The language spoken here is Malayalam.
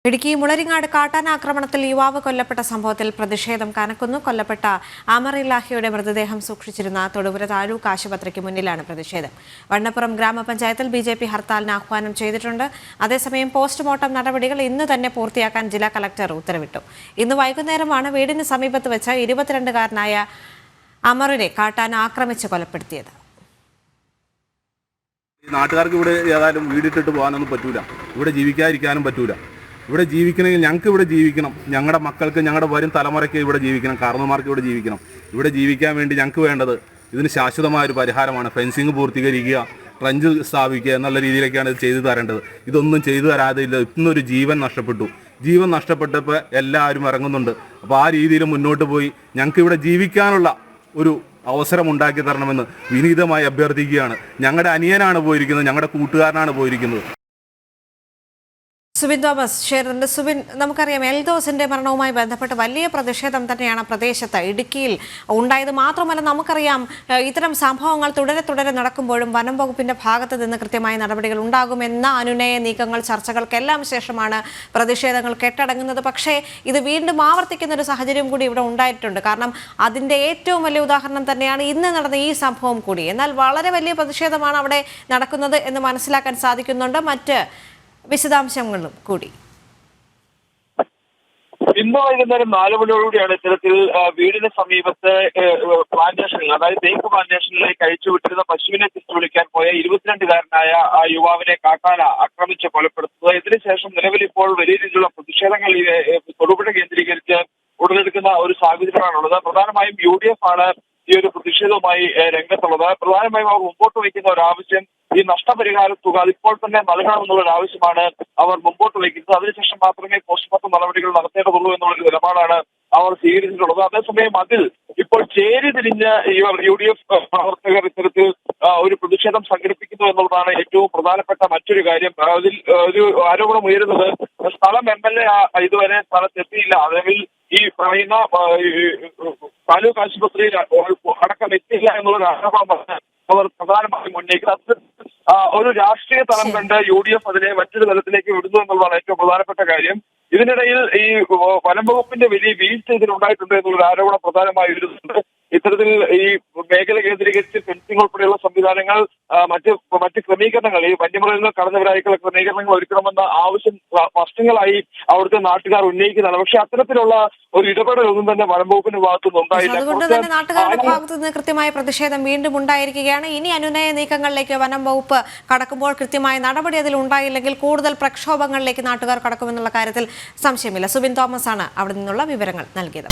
ഇടുക്കി മുളരിങ്ങാട് കാട്ടാനാക്രമണത്തിൽ യുവാവ് കൊല്ലപ്പെട്ട സംഭവത്തിൽ പ്രതിഷേധം കനക്കുന്നു. കൊല്ലപ്പെട്ട അമർ ഇലാഹിയുടെ മൃതദേഹം സൂക്ഷിച്ചിരുന്ന തൊടുപുഴ താലൂക്ക് ആശുപത്രിക്ക് മുന്നിലാണ് പ്രതിഷേധം. വണ്ണപ്പുറം ഗ്രാമപഞ്ചായത്തിൽ ബിജെപി ഹർത്താലിന് ആഹ്വാനം ചെയ്തിട്ടുണ്ട്. അതേസമയം പോസ്റ്റ്മോർട്ടം നടപടികൾ ഇന്ന് തന്നെ പൂർത്തിയാക്കാൻ ജില്ലാ കളക്ടർ ഉത്തരവിട്ടു. ഇന്ന് വൈകുന്നേരമാണ് വീടിന് സമീപത്ത് വെച്ച് 22-കാരനായ അമറിനെ കാട്ടാന ആക്രമിച്ച് കൊലപ്പെടുത്തിയത്. നാട്ടുകാർക്ക് ഇവിടെ ഏതായാലും വീടിട്ടിട്ട് പോകാനൊന്നും പറ്റൂല, ഇവിടെ ജീവിക്കാതിരിക്കാനും പറ്റൂല. ഇവിടെ ജീവിക്കണമെങ്കിൽ ഞങ്ങൾക്ക് ഇവിടെ ജീവിക്കണം, ഞങ്ങളുടെ മക്കൾക്ക്, ഞങ്ങളുടെ വരും തലമുറയ്ക്ക് ഇവിടെ ജീവിക്കണം, കാരണവന്മാർക്ക് ഇവിടെ ജീവിക്കണം. ഇവിടെ ജീവിക്കാൻ വേണ്ടി ഞങ്ങൾക്ക് വേണ്ടത് ഇതിന് ശാശ്വതമായൊരു പരിഹാരമാണ്. ഫെൻസിങ് പൂർത്തീകരിക്കുക, ട്രഞ്ച് സ്ഥാപിക്കുക എന്നുള്ള രീതിയിലേക്കാണ് ഇത് ചെയ്തു തരേണ്ടത്. ഇതൊന്നും ചെയ്തു തരാതെ ഇല്ല. ഇന്നൊരു ജീവൻ നഷ്ടപ്പെട്ടു. ജീവൻ നഷ്ടപ്പെട്ടപ്പോൾ എല്ലാവരും ഇറങ്ങുന്നുണ്ട്. അപ്പോൾ ആ രീതിയിൽ മുന്നോട്ട് പോയി ഞങ്ങൾക്ക് ഇവിടെ ജീവിക്കാനുള്ള ഒരു അവസരം ഉണ്ടാക്കി തരണമെന്ന് വിനീതമായി അഭ്യർത്ഥിക്കുകയാണ്. ഞങ്ങളുടെ അനിയനാണ് പോയിരിക്കുന്നത്, ഞങ്ങളുടെ കൂട്ടുകാരനാണ് പോയിരിക്കുന്നത്. സുബിൻ തോമസ് ചേരുന്നുണ്ട്. സുബിൻ, നമുക്കറിയാം എൽദോസിന്റെ മരണവുമായി ബന്ധപ്പെട്ട് വലിയ പ്രതിഷേധം തന്നെയാണ് പ്രദേശത്ത് ഇടുക്കിയിൽ ഉണ്ടായത്. മാത്രമല്ല നമുക്കറിയാം ഇത്തരം സംഭവങ്ങൾ തുടരെ നടക്കുമ്പോഴും വനം വകുപ്പിന്റെ ഭാഗത്ത് നിന്ന് കൃത്യമായ നടപടികൾ ഉണ്ടാകുമെന്ന അനുനയ നീക്കങ്ങൾ ചർച്ചകൾക്കെല്ലാം ശേഷമാണ് പ്രതിഷേധങ്ങൾ കെട്ടടങ്ങുന്നത്. പക്ഷേ ഇത് വീണ്ടും ആവർത്തിക്കുന്ന ഒരു സാഹചര്യം കൂടി ഇവിടെ ഉണ്ടായിട്ടുണ്ട്. കാരണം അതിന്റെ ഏറ്റവും വലിയ ഉദാഹരണം തന്നെയാണ് ഇന്ന് നടന്ന ഈ സംഭവം കൂടി. എന്നാൽ വളരെ വലിയ പ്രതിഷേധമാണ് അവിടെ നടക്കുന്നത് എന്ന് മനസ്സിലാക്കാൻ സാധിക്കുന്നുണ്ട്. മറ്റ് വിശദാംശങ്ങളും കൂടി. ഇന്ന് വൈകുന്നേരം 4 മണിയോടുകൂടിയാണ് ഇത്തരത്തിൽ വീടിന് സമീപത്ത് പ്ലാന്റേഷനിൽ, അതായത് തേക്ക് പ്ലാന്റേഷനിലേക്ക് അഴിച്ചുവിട്ടിരുന്ന പശുവിനെ തിരിച്ചു വിളിക്കാൻ പോയ 22-കാരനായ ആ യുവാവിനെ കാട്ടാന ആക്രമിച്ച് കൊലപ്പെടുത്തുന്നത്. ഇതിനുശേഷം നിലവിൽ ഇപ്പോൾ വലിയ രീതിയിലുള്ള പ്രതിഷേധങ്ങൾ തൊടുപുഴ കേന്ദ്രീകരിച്ച് ഉടലെടുക്കുന്ന ഒരു സാഹചര്യമാണുള്ളത്. പ്രധാനമായും UDF ആണ് ഈ ഒരു പ്രതിഷേധവുമായി രംഗത്തുള്ളത്. പ്രധാനമായും അവർ മുമ്പോട്ട് വയ്ക്കുന്ന ഒരു ആവശ്യം ഈ നഷ്ടപരിഹാര തുക അതിപ്പോൾ തന്നെ നൽകണമെന്നുള്ള ഒരു ആവശ്യമാണ് അവർ മുമ്പോട്ട് വയ്ക്കുന്നത്. അതിനുശേഷം മാത്രമേ പോസ്റ്റ്മോർട്ടം നടപടികൾ നടത്തേണ്ടതുള്ളൂ എന്നുള്ളൊരു നിലപാടാണ് അവർ സ്വീകരിച്ചിട്ടുള്ളത്. അതേസമയം അതിൽ ഇപ്പോൾ ചേരി തിരിഞ്ഞ് UDF പ്രവർത്തകർ ഇത്തരത്തിൽ ഒരു പ്രതിഷേധം സംഘടിപ്പിക്കുന്നു എന്നുള്ളതാണ് ഏറ്റവും പ്രധാനപ്പെട്ട മറ്റൊരു കാര്യം. അതിൽ ഒരു ആരോപണം ഉയരുന്നത് സ്ഥലം MLA ഇതുവരെ സ്ഥലത്തെത്തിയില്ല, അല്ലെങ്കിൽ ഈ പറയുന്ന താലൂക്ക് ആശുപത്രിയിൽ അടക്കം എത്തിയില്ല എന്നുള്ളൊരു ആരോപണമാണ് അവർ പ്രധാനമായും ഉന്നയിക്കുന്നത്. ഒരു രാഷ്ട്രീയ തലം കണ്ട് UDF അതിനെ മറ്റൊരു തലത്തിലേക്ക് വിടുന്നു എന്നുള്ളതാണ് ഏറ്റവും പ്രധാനപ്പെട്ട കാര്യം. ഇതിനിടയിൽ ഈ വനം വകുപ്പിന്റെ വലിയ വീഴ്ച ഇതിലുണ്ടായിട്ടുണ്ട് എന്നുള്ളൊരു ആരോപണം പ്രധാനമായി വരുന്നുണ്ട്. ഇത്തരത്തിൽ ഈ മേഖല കേന്ദ്രീകരിച്ച് ഫെൻസിംഗ് ഉൾപ്പെടെയുള്ള സംവിധാനങ്ങൾ, മറ്റ് ക്രമീകരണങ്ങൾ, ഈ വന്യമൃഗങ്ങൾ കടന്നവരായിട്ടുള്ള ക്രമീകരണങ്ങൾ ഒരുക്കണമെന്ന ആവശ്യം വർഷങ്ങളായി അവിടുത്തെ നാട്ടുകാർ ഉന്നയിക്കുന്നതാണ്. പക്ഷെ അത്തരത്തിലുള്ള ഒരു ഇടപെടലൊന്നും തന്നെ വനം വകുപ്പിന്റെ ഭാഗത്തുനിന്ന് ഉണ്ടായില്ല. അതുകൊണ്ട് തന്നെ നാട്ടുകാരുടെ ഭാഗത്തു നിന്ന് കൃത്യമായ പ്രതിഷേധം വീണ്ടും ഉണ്ടായിരിക്കുകയാണ്. ഇനി അനുനയ നീക്കങ്ങളിലേക്ക് വനം വകുപ്പ് കടക്കുമ്പോൾ കൃത്യമായ നടപടി അതിൽ ഉണ്ടായില്ലെങ്കിൽ കൂടുതൽ പ്രക്ഷോഭങ്ങളിലേക്ക് നാട്ടുകാർ കടക്കുമെന്നുള്ള കാര്യത്തിൽ സംശയമില്ല. സുബിൻ തോമസ് ആണ് അവിടെ നിന്നുള്ള വിവരങ്ങൾ നൽകിയത്.